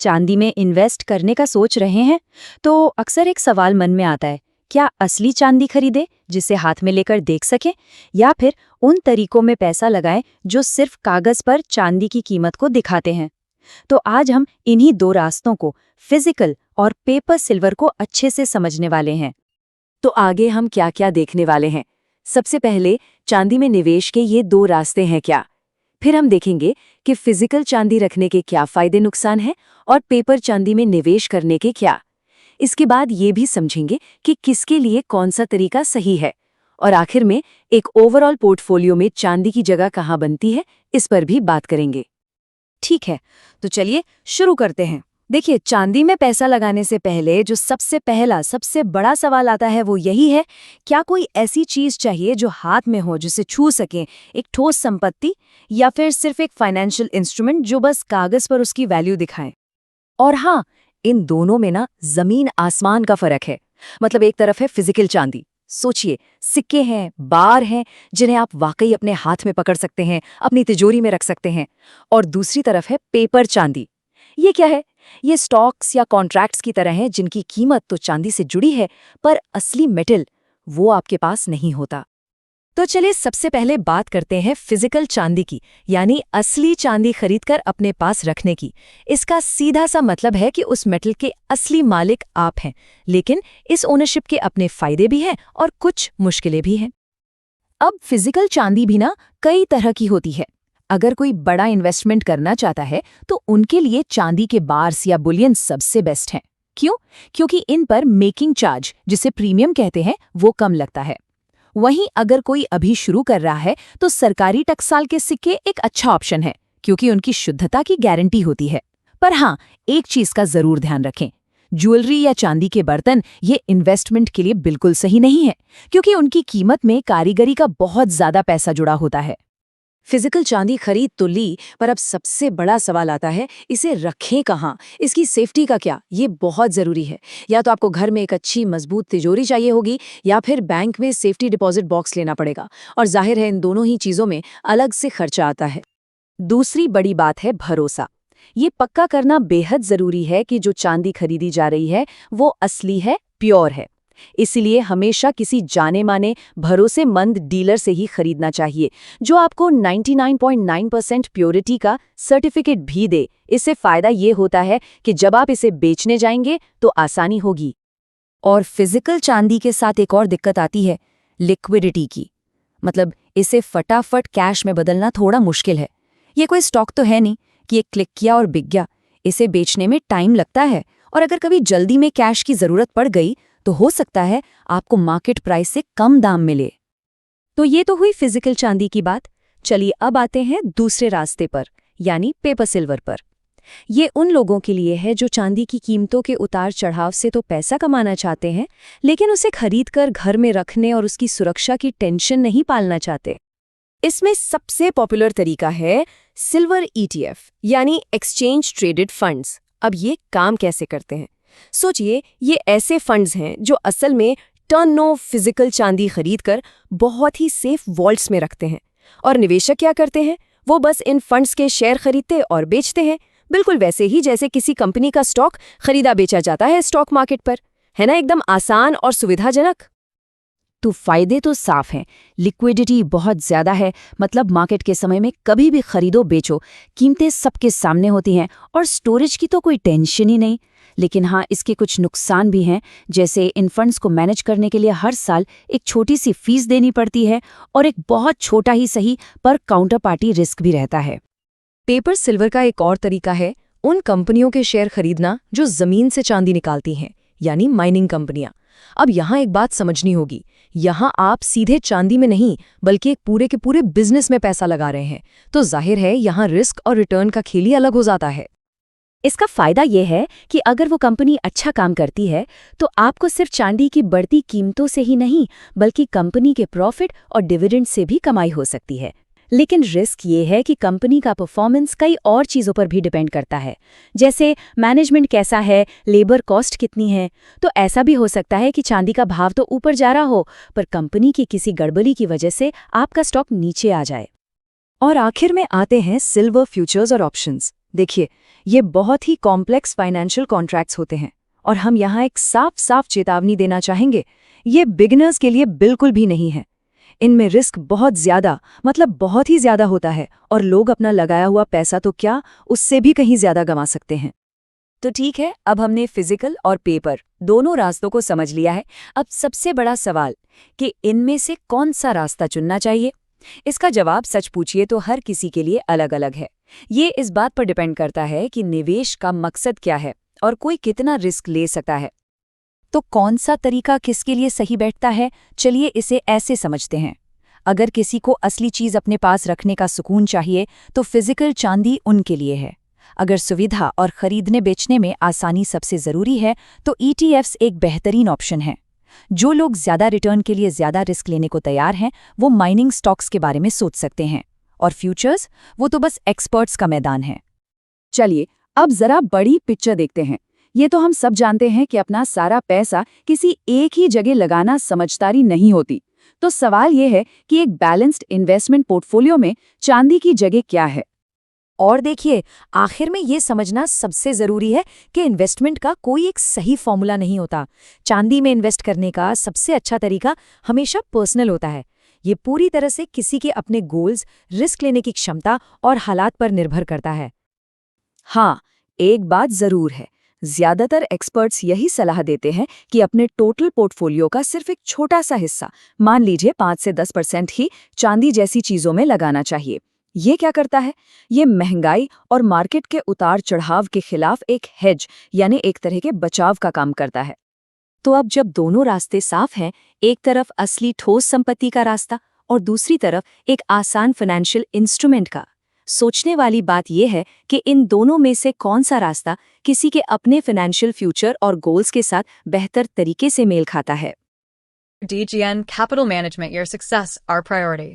चांदी में इन्वेस्ट करने का सोच रहे हैं तो अक्सर एक सवाल मन में आता है, क्या असली चांदी खरीदे जिसे हाथ में लेकर देख सकें, या फिर उन तरीकों में पैसा लगाएं जो सिर्फ कागज पर चांदी की कीमत को दिखाते हैं। तो आज हम इन्हीं दो रास्तों को, फिजिकल और पेपर सिल्वर को अच्छे से समझने वाले हैं। तो आगे हम क्या क्या देखने वाले हैं? सबसे पहले चांदी में निवेश के ये दो रास्ते हैं क्या। फिर हम देखेंगे कि फिजिकल चांदी रखने के क्या फायदे नुकसान हैं और पेपर चांदी में निवेश करने के क्या। इसके बाद ये भी समझेंगे कि किसके लिए कौन सा तरीका सही है। और आखिर में एक ओवरऑल पोर्टफोलियो में चांदी की जगह कहाँ बनती है, इस पर भी बात करेंगे। ठीक है, तो चलिए शुरू करते हैं। देखिए, चांदी में पैसा लगाने से पहले जो सबसे बड़ा सवाल आता है वो यही है, क्या कोई ऐसी चीज चाहिए जो हाथ में हो, जिसे छू सकें, एक ठोस संपत्ति, या फिर सिर्फ एक फाइनेंशियल इंस्ट्रूमेंट जो बस कागज पर उसकी वैल्यू दिखाए। और हाँ, इन दोनों में ना जमीन आसमान का फर्क है। मतलब एक तरफ है फिजिकल चांदी, सोचिए सिक्के हैं, बार हैं जिन्हें आप वाकई अपने हाथ में पकड़ सकते हैं, अपनी तिजोरी में रख सकते हैं। और दूसरी तरफ है पेपर चांदी। ये क्या है? ये स्टॉक्स या कॉन्ट्रैक्ट्स की तरह हैं जिनकी कीमत तो चांदी से जुड़ी है, पर असली मेटल वो आपके पास नहीं होता। तो चलिए सबसे पहले बात करते हैं फिजिकल चांदी की, यानी असली चांदी खरीदकर अपने पास रखने की। इसका सीधा सा मतलब है कि उस मेटल के असली मालिक आप हैं, लेकिन इस ओनरशिप के अपने फायदे भी हैं और कुछ मुश्किलें भी हैं। अब फिजिकल चांदी भी ना कई तरह की होती है। अगर कोई बड़ा इन्वेस्टमेंट करना चाहता है तो उनके लिए चांदी के बार्स या बुलियन सबसे बेस्ट हैं। क्यों? क्योंकि इन पर मेकिंग चार्ज, जिसे प्रीमियम कहते हैं, वो कम लगता है। वहीं अगर कोई अभी शुरू कर रहा है तो सरकारी टकसाल के सिक्के एक अच्छा ऑप्शन है, क्योंकि उनकी शुद्धता की गारंटी होती है। पर हाँ, एक चीज का जरूर ध्यान रखें, ज्वेलरी या चांदी के बर्तन ये इन्वेस्टमेंट के लिए बिल्कुल सही नहीं है, क्योंकि उनकी कीमत में कारीगरी का बहुत ज्यादा पैसा जुड़ा होता है। फिजिकल चांदी खरीद तो ली, पर अब सबसे बड़ा सवाल आता है, इसे रखें कहाँ, इसकी सेफ्टी का क्या। ये बहुत जरूरी है। या तो आपको घर में एक अच्छी मजबूत तिजोरी चाहिए होगी, या फिर बैंक में सेफ्टी डिपॉजिट बॉक्स लेना पड़ेगा। और जाहिर है इन दोनों ही चीजों में अलग से खर्चा आता है। दूसरी बड़ी बात है भरोसा। ये पक्का करना बेहद जरूरी है कि जो चांदी खरीदी जा रही है वो असली है, प्योर है। इसीलिए हमेशा किसी जाने माने भरोसेमंद डीलर से ही खरीदना चाहिए, जो आपको 99.9% प्योरिटी का सर्टिफिकेट भी दे। इससे फायदा ये होता है कि जब आप इसे बेचने जाएंगे तो आसानी होगी। और फिजिकल चांदी के साथ एक और दिक्कत आती है, लिक्विडिटी की। मतलब इसे फटाफट कैश में बदलना थोड़ा मुश्किल है। ये कोई स्टॉक तो है नहीं कि एक क्लिक किया और बिक गया। इसे बेचने में टाइम लगता है, और अगर कभी जल्दी में कैश की जरूरत पड़ गई तो हो सकता है आपको मार्केट प्राइस से कम दाम मिले। तो ये तो हुई फिजिकल चांदी की बात। चलिए अब आते हैं दूसरे रास्ते पर, यानी पेपर सिल्वर पर। ये उन लोगों के लिए है जो चांदी की कीमतों के उतार चढ़ाव से तो पैसा कमाना चाहते हैं, लेकिन उसे खरीदकर घर में रखने और उसकी सुरक्षा की टेंशन नहीं पालना चाहते। इसमें सबसे पॉपुलर तरीका है सिल्वर ETF, यानी एक्सचेंज ट्रेडेड फंड्स। अब ये काम कैसे करते हैं? सोचिए, ये ऐसे फंड्स हैं जो असल में टन ऑफ फिजिकल चांदी खरीदकर बहुत ही सेफ वॉल्ट्स में रखते हैं। और निवेशक क्या करते हैं? वो बस इन फंड्स के शेयर खरीदते और बेचते हैं, बिल्कुल वैसे ही जैसे किसी कंपनी का स्टॉक खरीदा बेचा जाता है स्टॉक मार्केट पर। है ना, एकदम आसान और सुविधाजनक। तो फायदे तो साफ हैं। लिक्विडिटी बहुत ज्यादा है, मतलब मार्केट के समय में कभी भी खरीदो बेचो, कीमतें सबके सामने होती हैं। और स्टोरेज की तो कोई टेंशन ही नहीं। लेकिन हाँ, इसके कुछ नुकसान भी हैं, जैसे इन फंड्स को मैनेज करने के लिए हर साल एक छोटी सी फीस देनी पड़ती है, और एक बहुत छोटा ही सही पर काउंटर पार्टी रिस्क भी रहता है। पेपर सिल्वर का एक और तरीका है उन कंपनियों के शेयर खरीदना जो जमीन से चांदी निकालती हैं, यानी माइनिंग कंपनियां। अब यहाँ एक बात समझनी होगी, यहाँ आप सीधे चांदी में नहीं बल्कि एक पूरे के पूरे बिजनेस में पैसा लगा रहे हैं। तो जाहिर है यहाँ रिस्क और रिटर्न का खेल ही अलग हो जाता है। इसका फायदा यह है कि अगर वो कंपनी अच्छा काम करती है तो आपको सिर्फ चांदी की बढ़ती कीमतों से ही नहीं, बल्कि कंपनी के प्रॉफिट और डिविडेंड से भी कमाई हो सकती है। लेकिन रिस्क ये है कि कंपनी का परफॉर्मेंस कई और चीज़ों पर भी डिपेंड करता है, जैसे मैनेजमेंट कैसा है, लेबर कॉस्ट कितनी है। तो ऐसा भी हो सकता है कि चांदी का भाव तो ऊपर जा रहा हो, पर कंपनी की किसी गड़बड़ी की वजह से आपका स्टॉक नीचे आ जाए। और आखिर में आते हैं सिल्वर फ्यूचर्स और ऑप्शंस। देखिए, ये बहुत ही कॉम्प्लेक्स फाइनेंशियल कॉन्ट्रैक्ट्स होते हैं और हम यहाँ एक साफ साफ चेतावनी देना चाहेंगे, ये बिगिनर्स के लिए बिल्कुल भी नहीं है। इनमें रिस्क बहुत ज्यादा, मतलब बहुत ही ज्यादा होता है और लोग अपना लगाया हुआ पैसा तो क्या, उससे भी कहीं ज्यादा गंवा सकते हैं। तो ठीक है, अब हमने फिजिकल और पेपर दोनों रास्तों को समझ लिया है। अब सबसे बड़ा सवाल कि इनमें से कौन सा रास्ता चुनना चाहिए। इसका जवाब सच पूछिए तो हर किसी के लिए अलग अलग है। ये इस बात पर डिपेंड करता है कि निवेश का मकसद क्या है और कोई कितना रिस्क ले सकता है। तो कौन सा तरीका किसके लिए सही बैठता है, चलिए इसे ऐसे समझते हैं। अगर किसी को असली चीज अपने पास रखने का सुकून चाहिए तो फिजिकल चांदी उनके लिए है। अगर सुविधा और खरीदने बेचने में आसानी सबसे जरूरी है तो ETFs एक बेहतरीन ऑप्शन है। जो लोग ज्यादा रिटर्न के लिए ज्यादा रिस्क लेने को तैयार हैं वो माइनिंग स्टॉक्स के बारे में सोच सकते हैं। और फ्यूचर्स, वो तो बस एक्सपर्ट्स का मैदान है। चलिए अब जरा बड़ी पिक्चर देखते हैं। ये तो हम सब जानते हैं कि अपना सारा पैसा किसी एक ही जगह लगाना समझदारी नहीं होती। तो सवाल ये है कि एक बैलेंस्ड इन्वेस्टमेंट पोर्टफोलियो में चांदी की जगह क्या है। और देखिए, आखिर में ये समझना सबसे जरूरी है कि इन्वेस्टमेंट का कोई एक सही फॉर्मूला नहीं होता। चांदी में इन्वेस्ट करने का सबसे अच्छा तरीका हमेशा पर्सनल होता है। ये पूरी तरह से किसी के अपने गोल्स, रिस्क लेने की क्षमता और हालात पर निर्भर करता है। हाँ, एक बात जरूर है, ज्यादातर एक्सपर्ट्स यही सलाह देते हैं कि अपने टोटल पोर्टफोलियो का सिर्फ एक छोटा सा हिस्सा, मान लीजिए 5 से 10% ही चांदी जैसी चीजों में लगाना चाहिए। ये क्या करता है? ये महंगाई और मार्केट के उतार चढ़ाव के खिलाफ एक हेज, यानी एक तरह के बचाव का काम करता है। तो अब जब दोनों रास्ते साफ हैं, एक तरफ असली ठोस संपत्ति का रास्ता और दूसरी तरफ एक आसान फाइनेंशियल इंस्ट्रूमेंट का, सोचने वाली बात यह है कि इन दोनों में से कौन सा रास्ता किसी के अपने फाइनेंशियल फ्यूचर और गोल्स के साथ बेहतर तरीके से मेल खाता है। DGN Capital Management, your success, our priority.